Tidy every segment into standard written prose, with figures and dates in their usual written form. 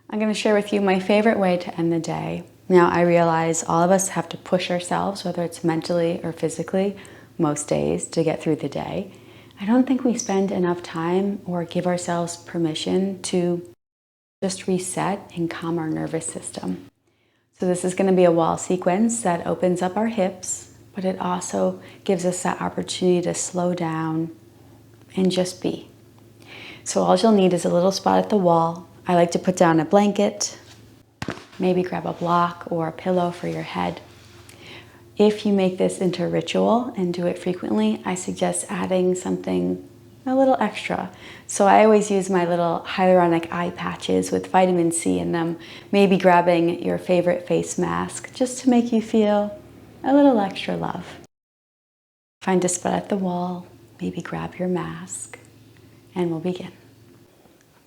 I'm going to share with you my favorite way to end the day. Now, I realize all of us have to push ourselves, whether it's mentally or physically, most days to get through the day. I don't think we spend enough time or give ourselves permission to just reset and calm our nervous system. So this is going to be a wall sequence that opens up our hips, but it also gives us that opportunity to slow down and just be. So all you'll need is a little spot at the wall. I like to put down a blanket, maybe grab a block or a pillow for your head. If you make this into a ritual and do it frequently, I suggest adding something a little extra. So I always use my little hyaluronic eye patches with vitamin C in them, maybe grabbing your favorite face mask just to make you feel a little extra love. Find a spot at the wall, maybe grab your mask, and we'll begin.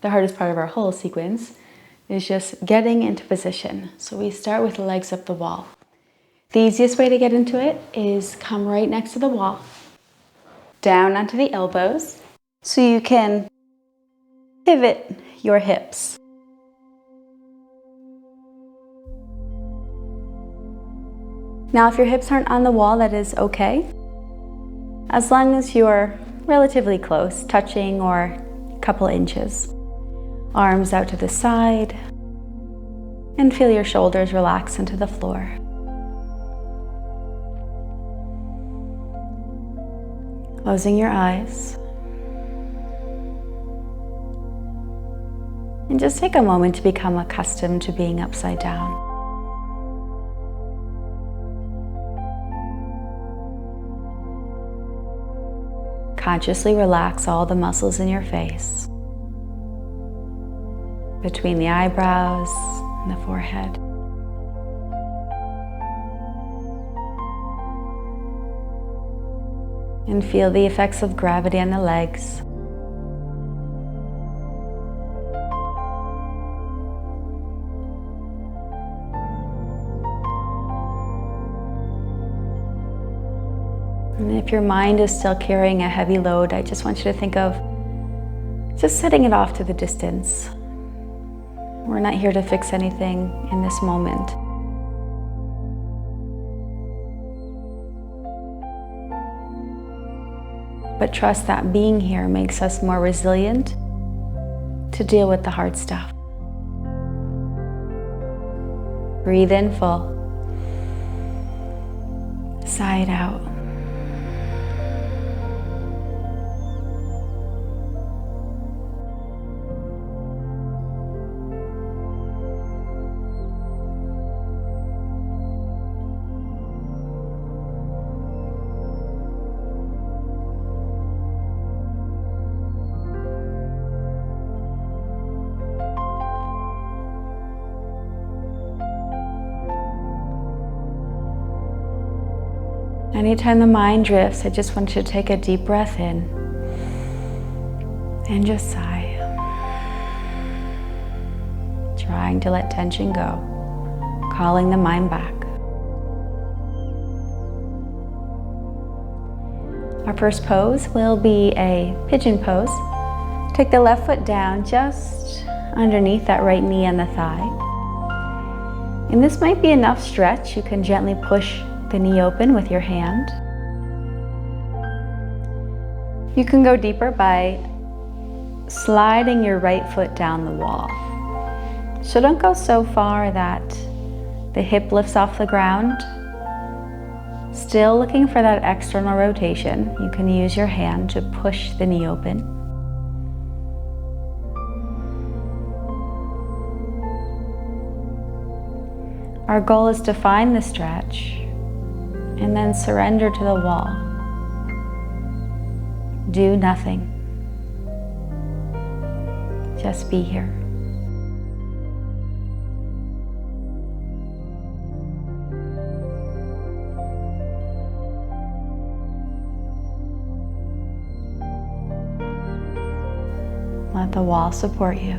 The hardest part of our whole sequence is just getting into position. So we start with the legs up the wall. The easiest way to get into it is come right next to the wall, down onto the elbows, so you can pivot your hips. Now, if your hips aren't on the wall, that is okay. As long as you're relatively close, touching or a couple inches. Arms out to the side, and feel your shoulders relax into the floor. Closing your eyes. And just take a moment to become accustomed to being upside down. Consciously relax all the muscles in your face, between the eyebrows and the forehead. And feel the effects of gravity on the legs. And if your mind is still carrying a heavy load, I just want you to think of just setting it off to the distance. We're not here to fix anything in this moment. But trust that being here makes us more resilient to deal with the hard stuff. Breathe in full. Sigh it out. Anytime the mind drifts, I just want you to take a deep breath in and just sigh. Trying to let tension go, calling the mind back. Our first pose will be a pigeon pose. Take the left foot down just underneath that right knee and the thigh. And this might be enough stretch. You can gently push the knee open with your hand. You can go deeper by sliding your right foot down the wall. So don't go so far that the hip lifts off the ground. Still looking for that external rotation. You can use your hand to push the knee open. Our goal is to find the stretch and then surrender to the wall. Do nothing. Just be here. Let the wall support you.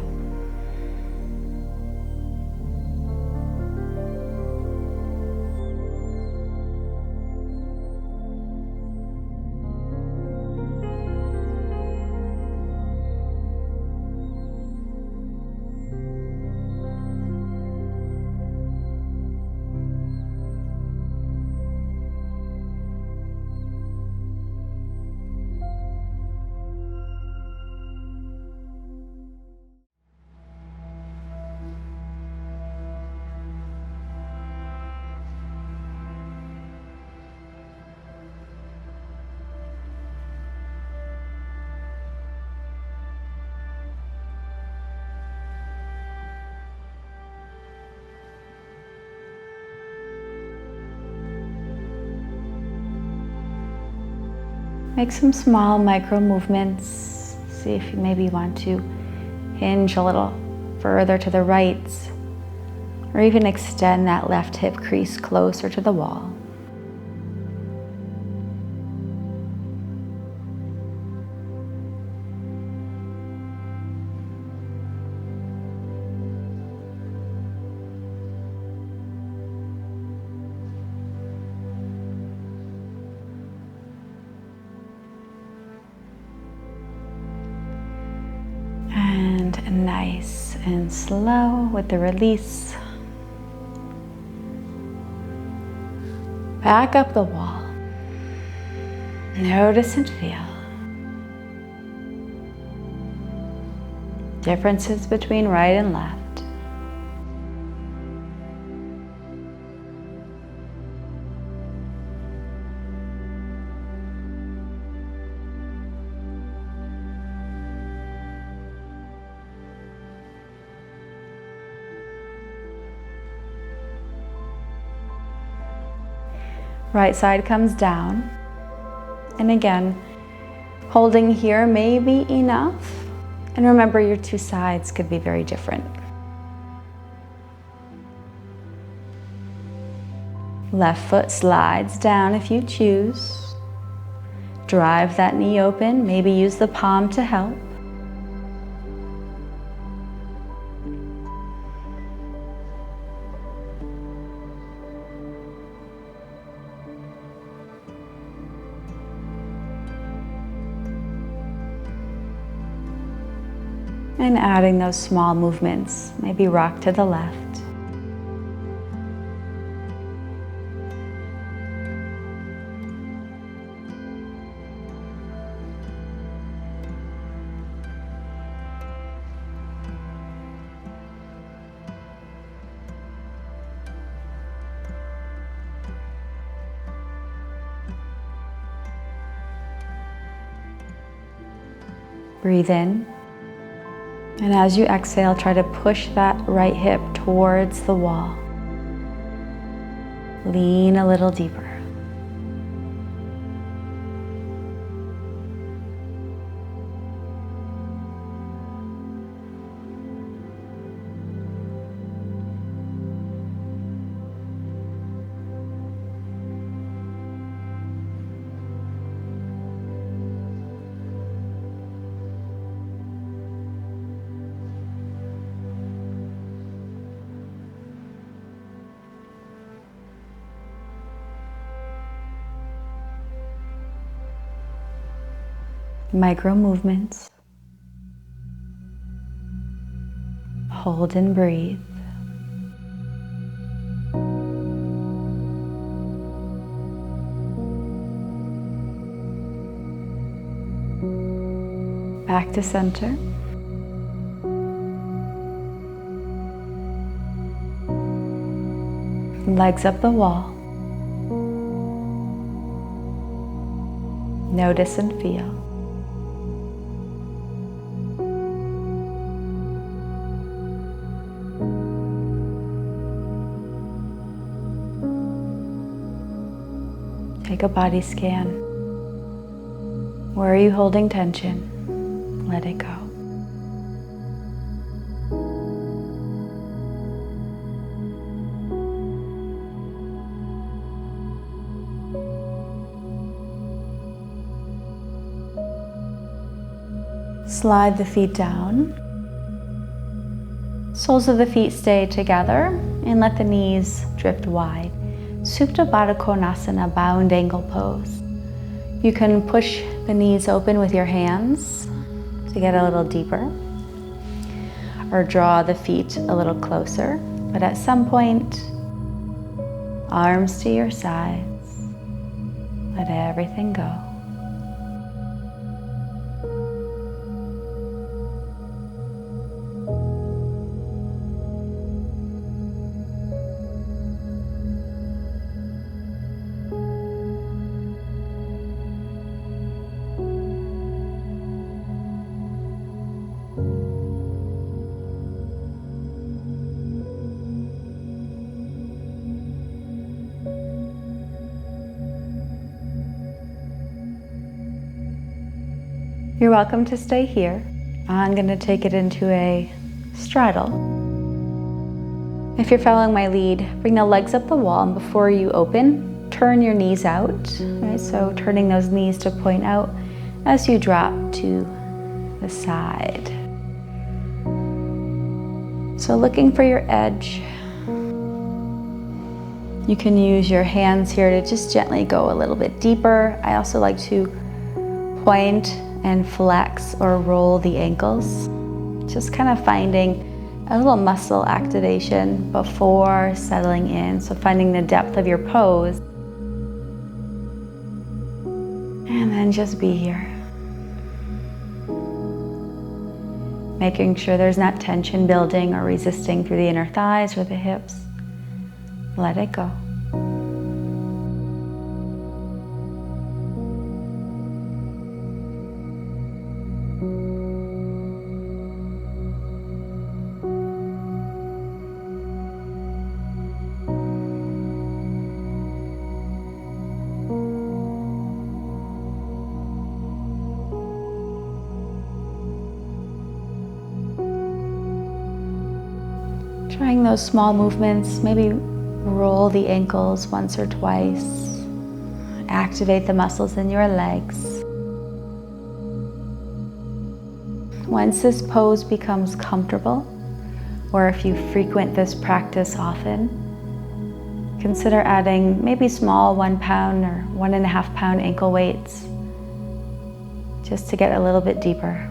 Make some small micro movements. See if you maybe want to hinge a little further to the right, or even extend that left hip crease closer to the wall. And nice and slow with the release. Back up the wall. Notice and feel. Differences between right and left. Right side comes down. And again, holding here may be enough. And remember, your two sides could be very different. Left foot slides down if you choose. Drive that knee open, maybe use the palm to help. And adding those small movements, maybe rock to the left. Breathe in. And as you exhale, try to push that right hip towards the wall. Lean a little deeper. Micro movements. Hold and breathe. Back to center. Legs up the wall. Notice and feel. Take a body scan. Where are you holding tension? Let it go. Slide the feet down. Soles of the feet stay together and let the knees drift wide. Supta Baddha Konasana, bound angle pose. You can push the knees open with your hands to get a little deeper, or draw the feet a little closer, but at some point, arms to your sides, let everything go. You're welcome to stay here. I'm going to take it into a straddle. If you're following my lead, bring the legs up the wall, and before you open, turn your knees out, right? So turning those knees to point out as you drop to the side. So looking for your edge. You can use your hands here to just gently go a little bit deeper. I also like to point and flex or roll the ankles. Just kind of finding a little muscle activation before settling in. So finding the depth of your pose. And then just be here. Making sure there's not tension building or resisting through the inner thighs or the hips. Let it go. Trying those small movements, maybe roll the ankles once or twice. Activate the muscles in your legs. Once this pose becomes comfortable, or if you frequent this practice often, consider adding maybe small 1 pound or 1.5 pound ankle weights, just to get a little bit deeper.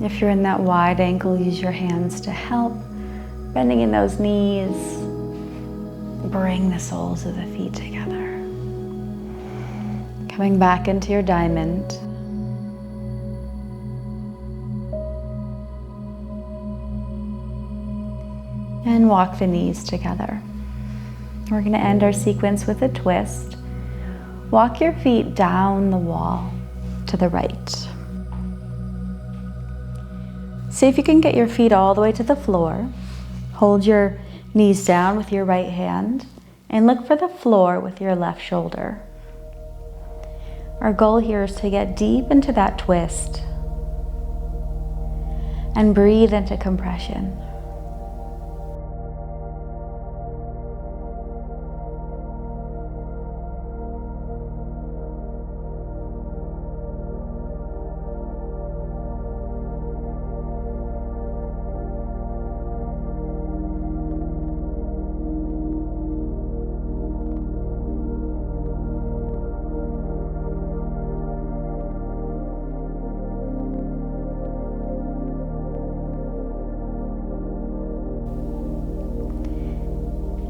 If you're in that wide ankle, use your hands to help. Bending in those knees, bring the soles of the feet together. Coming back into your diamond. And walk the knees together. We're going to end our sequence with a twist. Walk your feet down the wall to the right. See if you can get your feet all the way to the floor. Hold your knees down with your right hand and look for the floor with your left shoulder. Our goal here is to get deep into that twist and breathe into compression.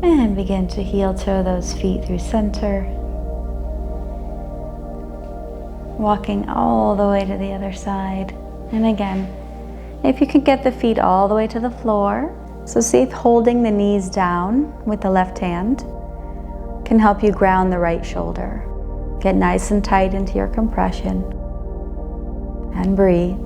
And begin to heel toe those feet through center. Walking all the way to the other side. And again, if you can get the feet all the way to the floor, So see if holding the knees down with the left hand can help you ground the right shoulder. Get nice and tight into your compression and breathe.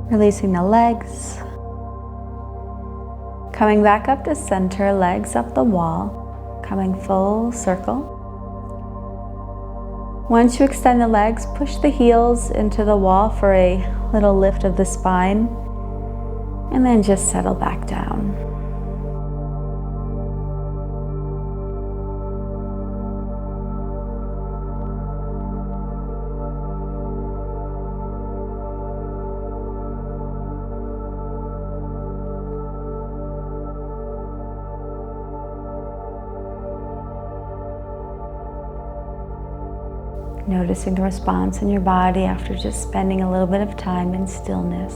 Releasing the legs. Coming back up to center, legs up the wall, coming full circle. Once you extend the legs, push the heels into the wall for a little lift of the spine, and then just settle back down. Noticing the response in your body after just spending a little bit of time in stillness.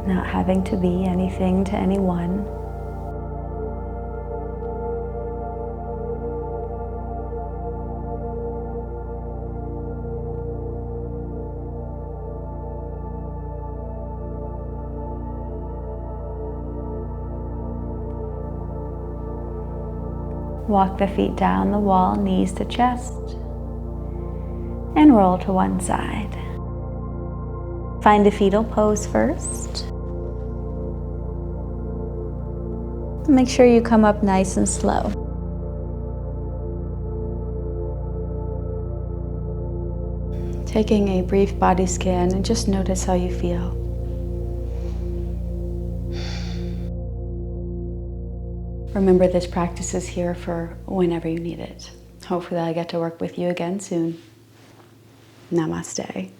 Not having to be anything to anyone. Walk the feet down the wall, knees to chest, and roll to one side. Find a fetal pose first. Make sure you come up nice and slow. Taking a brief body scan and just notice how you feel. Remember, this practice is here for whenever you need it. Hopefully I'll get to work with you again soon. Namaste.